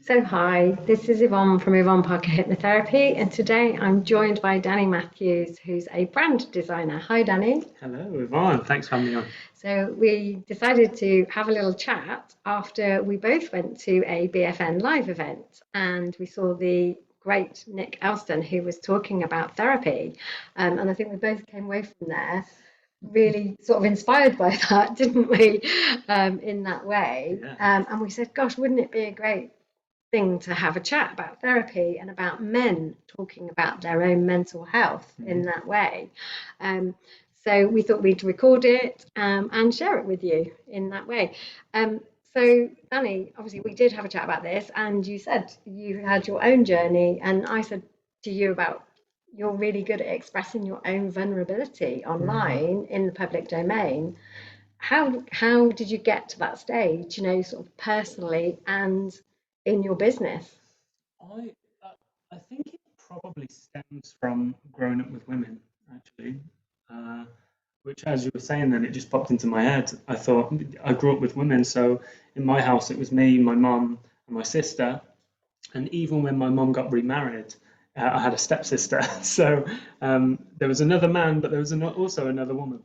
So, hi, this is Yvonne from Yvonne Parker Hypnotherapy, and today I'm joined by Danny Matthews, who's a brand designer. Hi, Danny. Hello, Yvonne. Thanks for having me on. So, we decided to have a little chat after we both went to a BFN live event and we saw the great Nick Elston who was talking about therapy. And I think we both came away from there really sort of inspired by that, didn't we? In that way. Yeah. And we said, gosh, wouldn't it be a great thing to have a chat about therapy and about men talking about their own mental health in Mhm. that way. Um, so we thought we'd record it and share it with you in that way. So, Danny, obviously, we did have a chat about this, and you said you had your own journey, and I said to you about you're really good at expressing your own vulnerability Mm. online in the public domain. How did you get to that stage, sort of personally and in your business? I uh, I think it probably stems from growing up with women, actually. Uh, which, as you were saying, then it just popped into my head. I thought I grew up with women, so in my house it was me, my mum, and my sister. And even when my mum got remarried, I had a stepsister. So there was another man, but there was also another woman.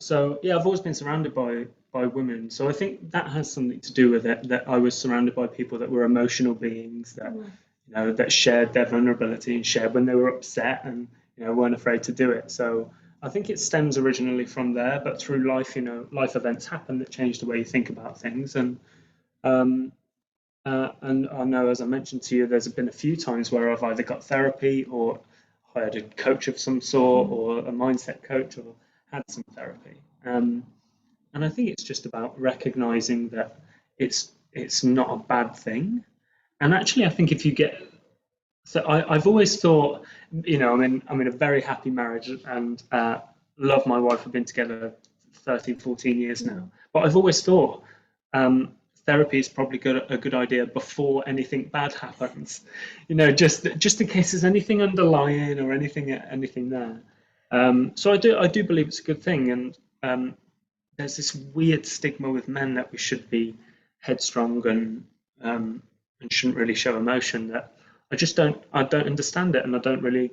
So yeah, I've always been surrounded by women. So I think that has something to do with it. That I was surrounded by people that were emotional beings that Mm, that shared their vulnerability and shared when they were upset and weren't afraid to do it. So I think it stems originally from there, but through life, life events happen that change the way you think about things. Um, and I know, as I mentioned to you, there's been a few times where I've either got therapy or hired a coach of some sort mm, or a mindset coach or had some therapy. And I think it's just about recognizing that it's not a bad thing. And actually, I think if you get so I've always thought, I'm in a very happy marriage and love my wife. We've been together 13, 14 years now. mm. But I've always thought therapy is probably a good idea before anything bad happens. Just in case there's anything underlying or anything there. So I do believe it's a good thing. And there's this weird stigma with men that we should be headstrong and shouldn't really show emotion that I don't understand it, and I don't really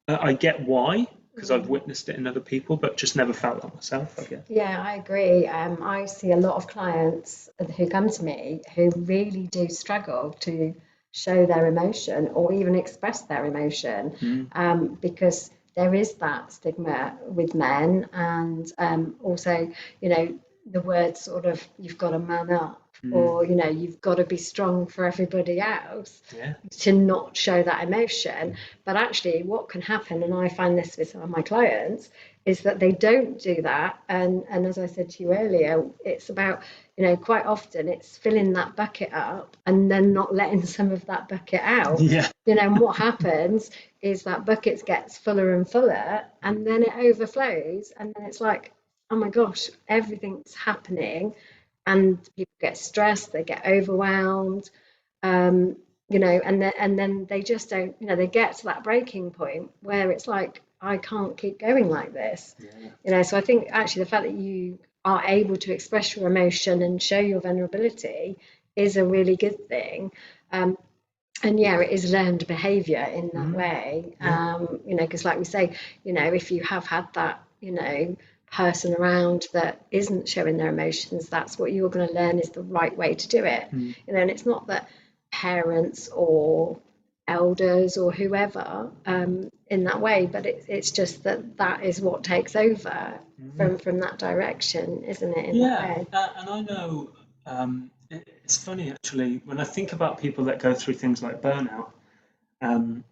I get why, because I've Mm. witnessed it in other people, but just never felt that myself, I guess. Yeah, I agree. I see a lot of clients who come to me who really do struggle to show their emotion or even express their emotion Mm, because there is that stigma with men, and also, you know, the word sort of you've got to man up, mm, or you've got to be strong for everybody else yeah. to not show that emotion. But actually, what can happen, and I find this with some of my clients, is that they don't do that. And as I said to you earlier, it's about, quite often it's filling that bucket up and then not letting some of that bucket out. Yeah. And what happens is that bucket gets fuller and fuller and then it overflows. And then it's like, oh my gosh, everything's happening. And people get stressed, they get overwhelmed, um, and then they just don't, they get to that breaking point where it's like, I can't keep going like this. Yeah. So I think actually the fact that you are able to express your emotion and show your vulnerability is a really good thing. Um, and yeah, it is learned behavior in that Mm, way. yeah. Because like we say, if you have had that, person around that isn't showing their emotions, that's what you're going to learn is the right way to do it. Mm, And it's not that parents or elders or whoever in that way, but it's just that that is what takes over mm. from that direction, isn't it, in that Yeah, way? and I know it's funny actually when I think about people that go through things like burnout. And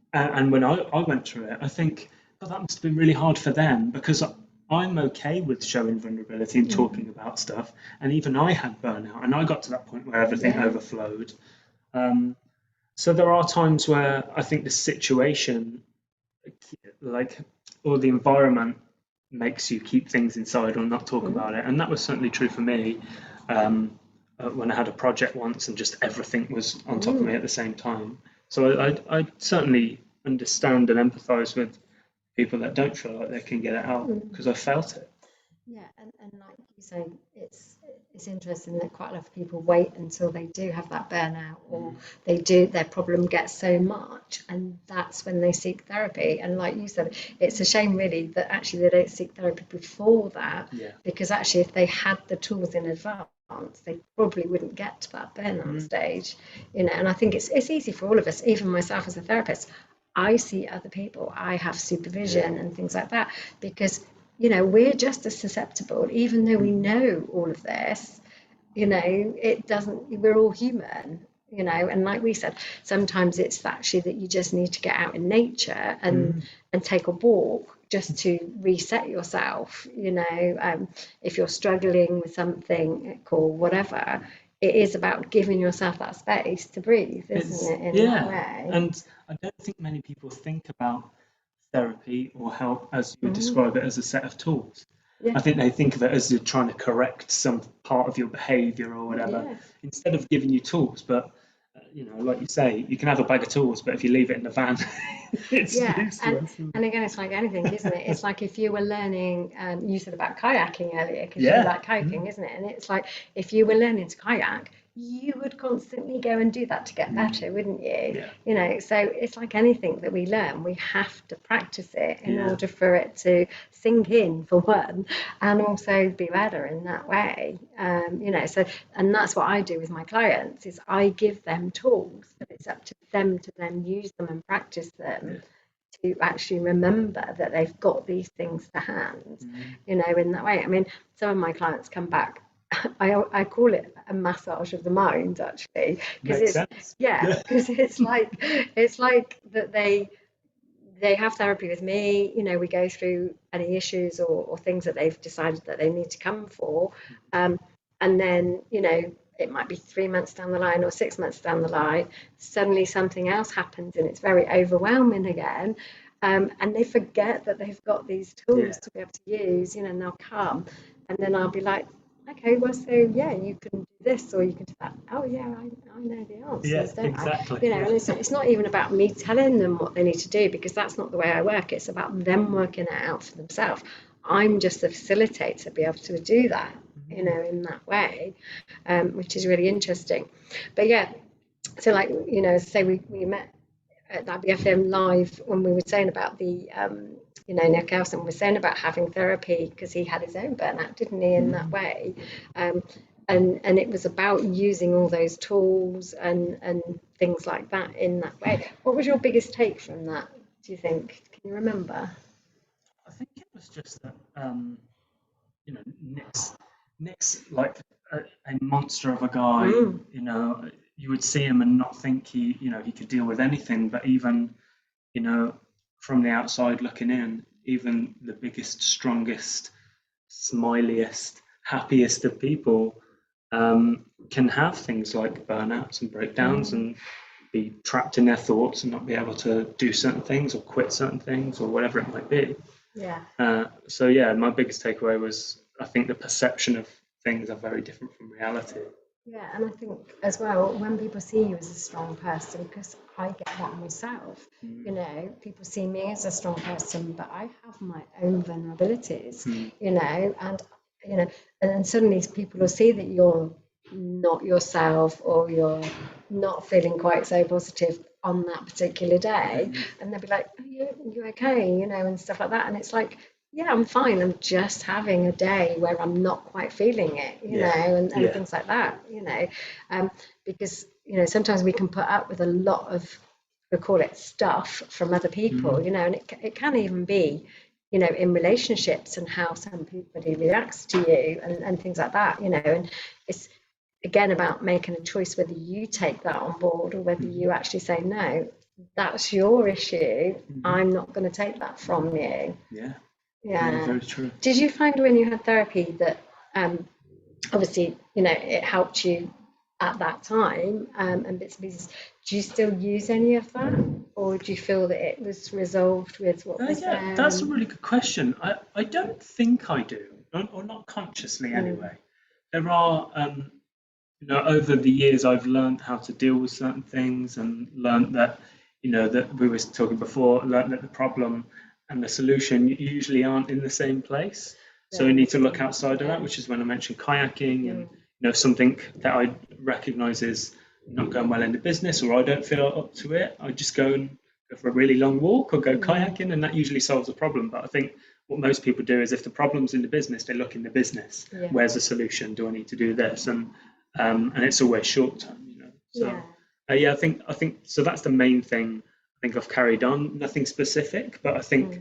when I went through it, I think, well, that must have been really hard for them because I'm okay with showing vulnerability and Mm, talking about stuff. And even I had burnout, and I got to that point where everything yeah. overflowed. Um, so there are times where I think the situation, like, or the environment, makes you keep things inside or not talk Mm, about it. And that was certainly true for me when I had a project once and just everything was on top of me mm, at the same time. So I certainly understand and empathise with people that don't feel like they can get it out mm. because I felt it. Yeah, and like you say, it's interesting that quite a lot of people wait until they do have that burnout, or Mm. their problem gets so much, and that's when they seek therapy. And like you said, it's a shame really that actually they don't seek therapy before that, Yeah. because actually if they had the tools in advance, they probably wouldn't get to that burnout Mm. stage, And I think it's easy for all of us, even myself as a therapist. I see other people, I have supervision Yeah. and things like that, because we're just as susceptible, even though we Mm. know all of this. It doesn't, we're all human. And like we said, sometimes it's actually that you just need to get out in nature Mm. and take a walk just to reset yourself. If you're struggling with something or whatever, it is about giving yourself that space to breathe, isn't It's it, in that yeah, way? and I don't think many people think about therapy or help as you would Mm, describe it as a set of tools. yeah, I think they think of it as you're trying to correct some part of your behavior or whatever, yeah. instead of giving you tools. But like you say, you can have a bag of tools, but if you leave it in the van, it's Yeah, useless. and again, it's like anything, isn't it? It's like if you were learning, you said about kayaking earlier, because you Yeah. like kayaking, Mm. isn't it? And it's like if you were learning to kayak, you would constantly go and do that to get Mm. better, wouldn't you? Yeah. So it's like anything that we learn, we have to practice it in Yeah. order for it to sink in, for one, and also be better in that way. So, and that's what I do with my clients, is I give them tools, but it's up to them to then use them and practice them Yeah. to actually remember that they've got these things to hand, Mm. in that way. I mean, some of my clients come back. I call it a massage of the mind, actually, because Makes sense. Yeah. because it's like that they have therapy with me. We go through any issues or things that they've decided that they need to come for, um, and then it might be 3 months down the line or 6 months down the line, suddenly something else happens and it's very overwhelming again, and they forget that they've got these Yeah. tools to be able to use, and they'll come, and then I'll be like, okay, well, so yeah, you can do this or you can do that. Oh yeah, I know the Yeah. answers, don't I? Exactly. And Yeah. it's not even about me telling them what they need to do, because that's not the way I work. It's about them working it out for themselves. I'm just a facilitator to be able to do that, Mm. in that way, which is really interesting. But yeah, so like, say we met at that BFM Live when we were saying about the, Nick Elson was saying about having therapy because he had his own burnout, didn't he, in that Mm. way? Um, and it was about using all those tools and things like that in that way. What was your biggest take from that, do you think? Can you remember? I think it was just that Nick's like a monster of a guy. Mm, You would see him and not think he could deal with anything. But even you know, from the outside looking in, even the biggest, strongest, smiliest, happiest of people can have things like burnouts and breakdowns mm, and be trapped in their thoughts and not be able to do certain things or quit certain things or whatever it might be. yeah. So yeah, my biggest takeaway was I think the perception of things are very different from reality. Yeah, and I think as well, when people see you as a strong person, because I get that myself, Mm. people see me as a strong person, but I have my own vulnerabilities, Mm. and you know, and then suddenly people will see that you're not yourself, or you're not feeling quite so positive on that particular Yeah, day, yeah, and they'll be like, "Oh, you okay?" And stuff like that, and it's like, yeah, I'm fine. I'm just having a day where I'm not quite feeling it, yeah, and yeah. things like that, um, because, sometimes we can put up with a lot of, we call it stuff from other people, Mm. and it can even be, in relationships and how somebody reacts to you and things like that, and it's again about making a choice whether you take that on board or whether Mm. you actually say, no, that's your issue. Mm. I'm not going to take that from you. Yeah, yeah, Yeah. very true. Did you find when you had therapy that, obviously, it helped you at that time, and bits and pieces? Do you still use any of that, or do you feel that it was resolved with what was Yeah, there? that's a And really good question. I don't think I do, or not consciously mm, anyway. There are, over the years I've learned how to deal with certain things and learned that, that we were talking before, learned that the problem and the solution usually aren't in the same place. So we very need to look often, outside of that, yeah. which is when I mentioned kayaking and, Mm, something that I recognise is not going well in the business, or I don't feel up to it, I just go for a really long walk or go kayaking, and that usually solves the problem. But I think what most people do is, if the problem's in the business, they look in the business. Yeah. Where's the solution? Do I need to do this? And it's always short term, So yeah, I think so. That's the main thing I think I've carried on. Nothing specific, but I think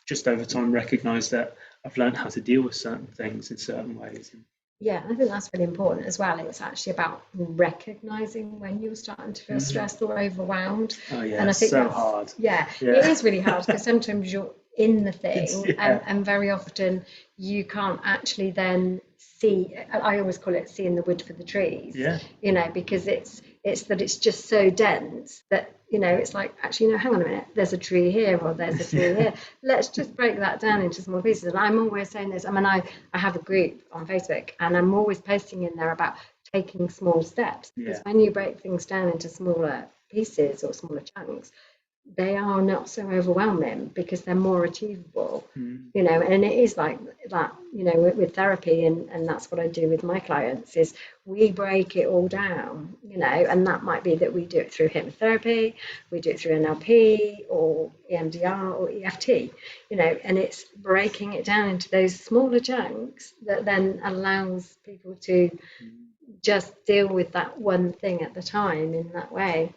just over time recognise that I've learned how to deal with certain things in certain ways. Yeah, I think that's really important as well. It's actually about recognizing when you're starting to feel stressed or overwhelmed. Oh yeah, and I think so that's hard. Yeah, Yeah. it is really hard because sometimes you're in the thing, Yeah. and very often you can't actually then see. I always call it seeing the wood for the trees. Yeah. Because it's just so dense that it's like, actually, no, hang on a minute, there's a tree here or there's a tree here. Let's just break that down into small pieces. And I'm always saying this. I mean, I have a group on Facebook, and I'm always posting in there about taking small steps, because when you break things down into smaller pieces or smaller chunks, they are not so overwhelming because they're more achievable. And it is like that, with therapy, and that's what I do with my clients, is we break it all down, and that might be that we do it through hypnotherapy, we do it through NLP or EMDR or EFT, and it's breaking it down into those smaller chunks that then allows people to just deal with that one thing at the time in that way.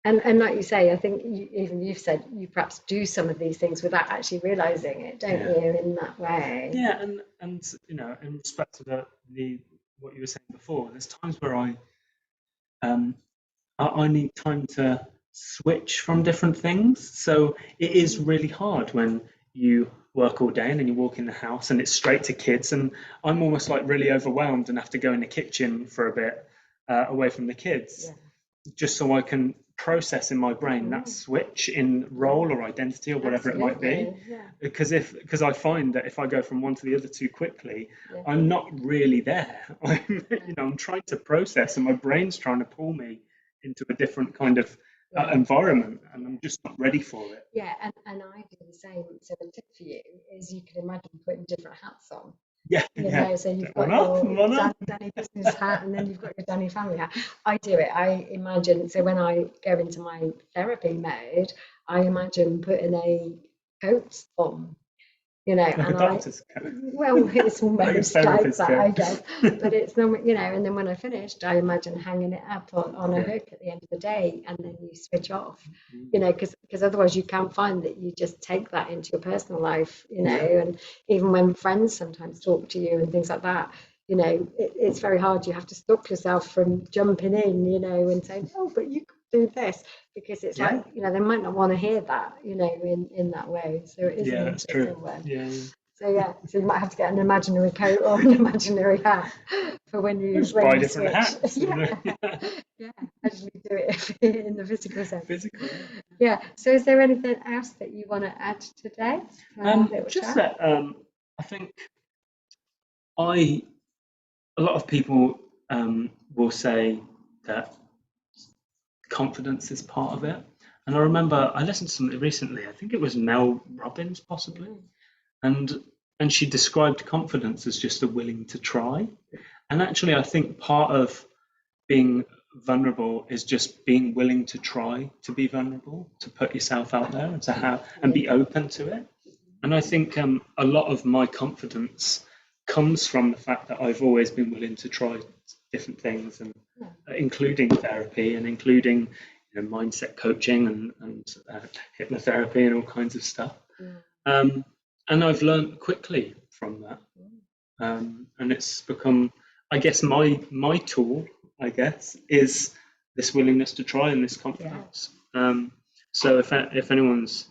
And like you say, I think you've said you perhaps do some of these things without actually realizing it, don't you, in that way? Yeah, and in respect to the what you were saying before, there's times where I need time to switch from different things. So it is really hard when you work all day and then you walk in the house and it's straight to kids, and I'm almost like really overwhelmed and have to go in the kitchen for a bit away from the kids, just so I can process in my brain that switch in role or identity or whatever it might be. Because I find that if I go from one to the other too quickly, I'm not really there. I'm trying to process, and my brain's trying to pull me into a different kind of environment, and I'm just not ready for it. Yeah, and I do the same. So the tip for you is, you can imagine putting different hats on. So you've got your Danny business hat, and then you've got your Danny family hat. I do it. I imagine, so when I go into my therapy mode, I imagine putting a coat on, like a doctor's coat. Well, it's almost like that, I guess. But it's not, and then when I finished, I imagine hanging it up on a hook at the end of the day, and then you switch off, because otherwise you can find that you just take that into your personal life, and even when friends sometimes talk to you and things like that, it's very hard. You have to stop yourself from jumping in, and saying, oh, but you could do this, because it's like, they might not want to hear that, in that way. So it is an interesting one. So you might have to get an imaginary coat or an imaginary hat for when you buy different hats. Actually do it in the physical sense. So is there anything else that you want to add today? Just that I think a lot of people will say that confidence is part of it. And I remember I listened to something recently, I think it was Mel Robbins possibly, and she described confidence as just a willing to try. And actually I think part of being vulnerable is just being willing to try to be vulnerable, to put yourself out there, and to have and be open to it. And I think a lot of my confidence comes from the fact that I've always been willing to try different things, and including therapy, and including mindset coaching and hypnotherapy and all kinds of stuff. And I've learned quickly from that, and it's become, I guess, my tool, I guess, is this willingness to try and this confidence. So if anyone's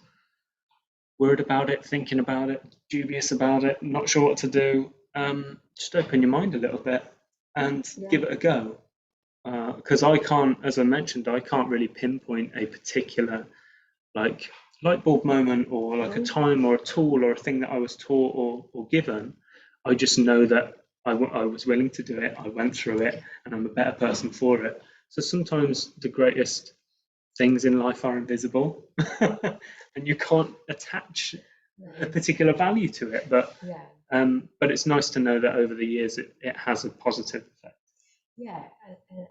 worried about it, thinking about it, dubious about it, not sure what to do, just open your mind a little bit and give it a go. Because I can't, as I mentioned, I can't really pinpoint a particular like light bulb moment, or like a time or a tool or a thing that I was taught or given. I just know that I was willing to do it, I went through it, and I'm a better person for it. So sometimes the greatest things in life are invisible and you can't attach a particular value to it, but But it's nice to know that over the years it has a positive effect. Yeah,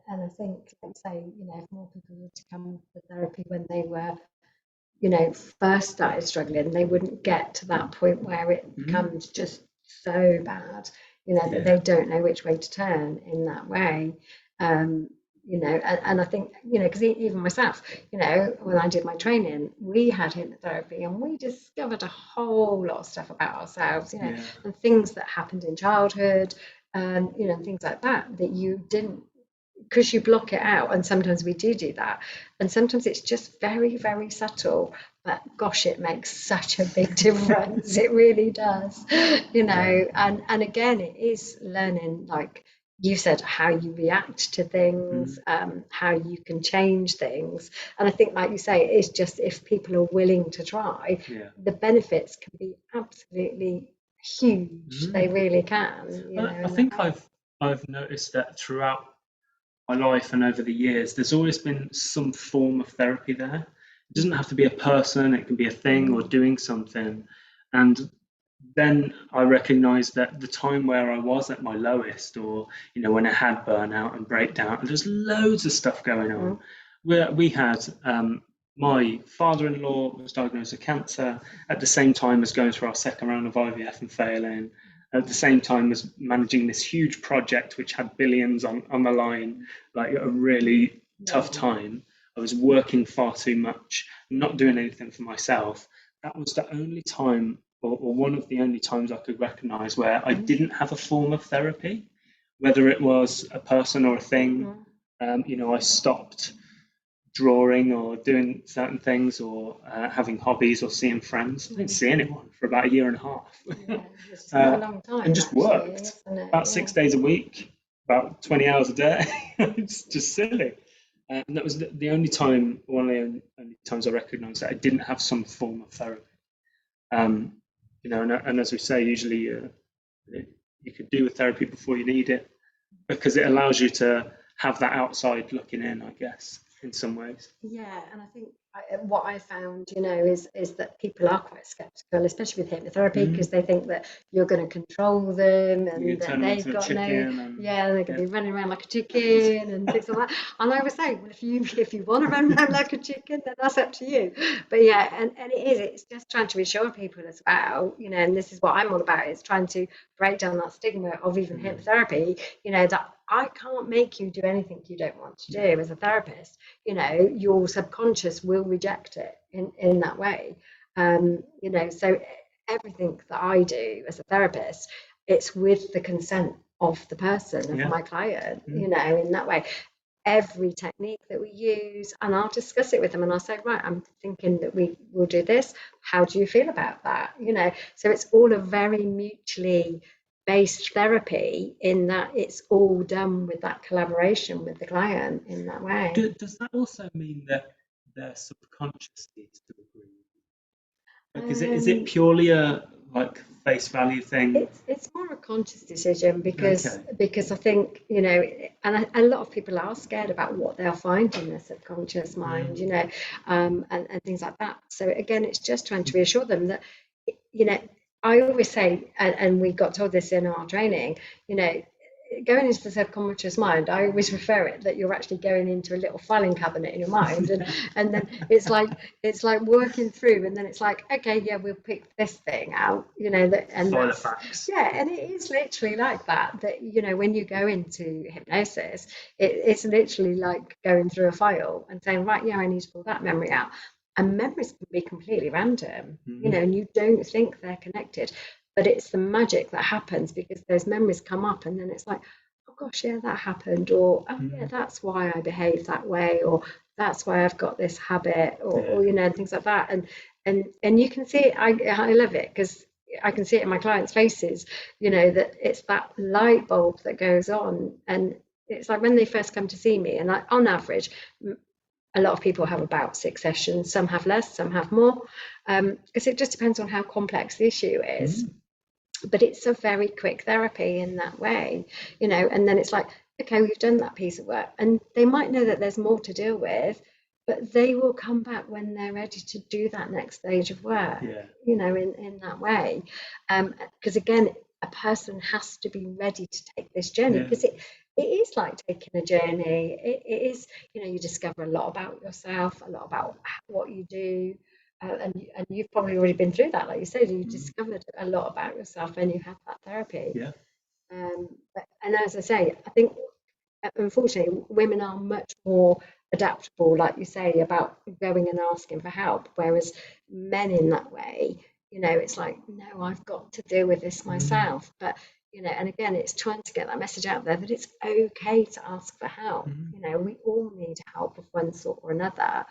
and I think, like you say, if more people were to come for therapy when they were, first started struggling, they wouldn't get to that point where it becomes just so bad, that they don't know which way to turn in that way. And I think, because even myself, when I did my training, we had hypnotherapy and we discovered a whole lot of stuff about ourselves, and things that happened in childhood, and, and things like that you didn't, because you block it out. And sometimes we do that, and sometimes it's just very, very subtle, but gosh, it makes such a big difference. It really does. And again, it is learning, like you said, how you react to things, how you can change things. And I think, like you say, it's just, if people are willing to try, the benefits can be absolutely huge. They really can. I think I've noticed that throughout my life and over the years, there's always been some form of therapy there. It doesn't have to be a person, it can be a thing or doing something. And then I recognized that the time where I was at my lowest, or when I had burnout and breakdown, and there's loads of stuff going on. We had my father-in-law was diagnosed with cancer at the same time as going through our second round of IVF and failing, at the same time as managing this huge project which had billions on the line, like a really tough time. I was working far too much, not doing anything for myself. That was the only time, or one of the only times I could recognize where I didn't have a form of therapy, whether it was a person or a thing. I stopped drawing or doing certain things, or having hobbies or seeing friends. I didn't see anyone for about a year and a half. It's a long time, and just actually, worked about 6 days a week, about 20 hours a day. It's just silly. And that was the only time, one of the only times I recognised that I didn't have some form of therapy. And as we say, usually you could do with therapy before you need it, because it allows you to have that outside looking in, I guess, in some ways. Yeah, and I think what I found, is that people are quite skeptical, especially with hypnotherapy, because they think that you're going to control them, and that they've got they're going to be running around like a chicken and things like that. And I was saying, well, if you want to run around like a chicken, then that's up to you. But yeah, and it's just trying to reassure people as well, and this is what I'm all about, is trying to break down that stigma of even hypnotherapy, that I can't make you do anything you don't want to do as a therapist. Your subconscious will reject it in that way. So everything that I do as a therapist, it's with the consent of the person, of my client, in that way. Every technique that we use, and I'll discuss it with them, and I'll say, right, I'm thinking that we will do this. How do you feel about that? So it's all a very mutually based therapy, in that it's all done with that collaboration with the client in that way. Does that also mean that their subconscious needs to agree? Like, is it purely a face value thing? It's more a conscious decision, because I think, and a lot of people are scared about what they'll find in their subconscious mind, and things like that. So again, it's just trying to reassure them that, I always say, and we got told this in our training, going into the subconscious mind, I always refer it that you're actually going into a little filing cabinet in your mind, and then it's like working through, and then it's like, okay, yeah, we'll pick this thing out, and that's, and it is literally like that, when you go into hypnosis, it's literally like going through a file and saying, right, yeah, I need to pull that memory out. And memories can be completely random, and you don't think they're connected. But it's the magic that happens, because those memories come up, and then it's like, oh gosh, yeah, that happened, or oh yeah, that's why I behave that way, or that's why I've got this habit, or things like that. And you can see it. I love it, because I can see it in my clients' faces, that it's that light bulb that goes on. And it's like when they first come to see me, and on average, a lot of people have about 6 sessions. Some have less, some have more, because it just depends on how complex the issue is. But it's a very quick therapy in that way, and then it's like, okay, we've done that piece of work, and they might know that there's more to deal with, but they will come back when they're ready to do that next stage of work, in that way. Because again, a person has to be ready to take this journey, Yeah. because it is like taking a journey. It is, you discover a lot about yourself, a lot about what you do. And you've probably already been through that, like you said, you discovered a lot about yourself when you had that therapy. Yeah. And as I say, I think unfortunately women are much more adaptable, like you say, about going and asking for help, whereas men in that way, it's like, no, I've got to deal with this myself. But and again, it's trying to get that message out there that it's okay to ask for help. We all need help of one sort or another,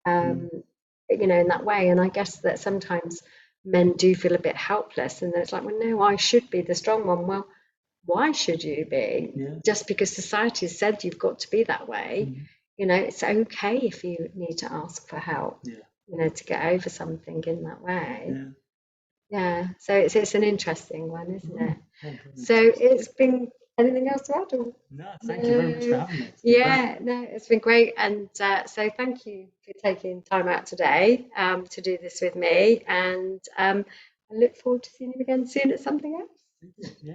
in that way. And I guess that sometimes men do feel a bit helpless, and it's like, well, no, I should be the strong one. Well, why should you be? Yeah. Just because society has said you've got to be that way. It's okay if you need to ask for help, Yeah. to get over something in that way. Yeah. Yeah. So it's an interesting one, isn't it? Yeah, very So interesting. it's been, anything else to add? Or? No, thank you very much for No. having me. It's been great. Yeah, no, it's been great. And so thank you for taking time out today to do this with me. And I look forward to seeing you again soon at something else. Yeah.